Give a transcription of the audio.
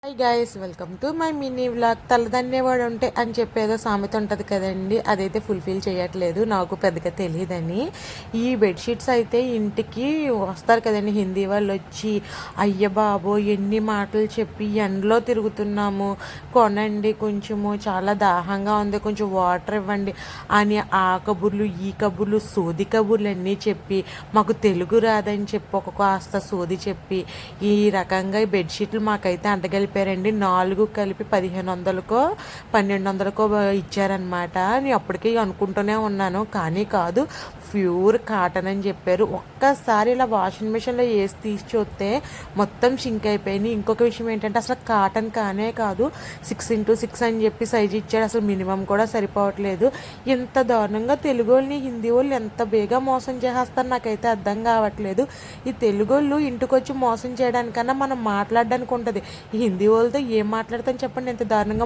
Hi guys, welcome to my mini vlog. తలదన్నేవాడు ఉంటే అని చెప్పేదో సామెత ఉంటుంది కదండి, అదైతే ఫుల్ఫిల్ చేయట్లేదు. నాకు పెద్దగా తెలియదని ఈ బెడ్షీట్స్ అయితే ఇంటికి వస్తారు కదండి హిందీ వాళ్ళు వచ్చి, అయ్య బాబో ఎన్ని మాటలు చెప్పి ఎండలో తిరుగుతున్నాము, కొనండి కొంచెము, చాలా దాహంగా ఉంది, కొంచెం వాటర్ ఇవ్వండి అని ఆ కబుర్లు ఈ కబుర్లు సోది కబుర్లు అన్నీ చెప్పి, మాకు తెలుగు రాదని చెప్పి ఒక కాస్త సోది చెప్పి ఈ రకంగా ఈ బెడ్షీట్లు మాకైతే అంటగలిపి చెప్పారండి. 4 కలిపి 1500కో 1200కో ఇచ్చారనమాట. నేను అప్పటికీ అనుకుంటూనే ఉన్నాను, కానీ కాదు, ప్యూర్ కాటన్ అని చెప్పారు. ఒక్కసారి ఇలా వాషింగ్ మిషన్లో వేసి తీసి చూస్తే మొత్తం షింక్ అయిపోయినాయి. ఇంకొక విషయం ఏంటంటే అసలు కాటన్ కానే కాదు, 6x6 అని చెప్పి సైజు ఇచ్చాడు. అసలు మినిమం కూడా సరిపోవట్లేదు. ఇంత దారుణంగా తెలుగు వాళ్ళని హిందీ వాళ్ళు ఎంత బేగా మోసం చేసేస్తారు నాకైతే అర్థం కావట్లేదు. ఈ తెలుగు వాళ్ళు ఇంటికి వచ్చి మోసం చేయడానికన్నా మనం మాట్లాడడానికి ఉంటుంది. ఈ హిందీ వాళ్ళతో ఏం మాట్లాడతాను చెప్పండి, ఎంత దారుణంగా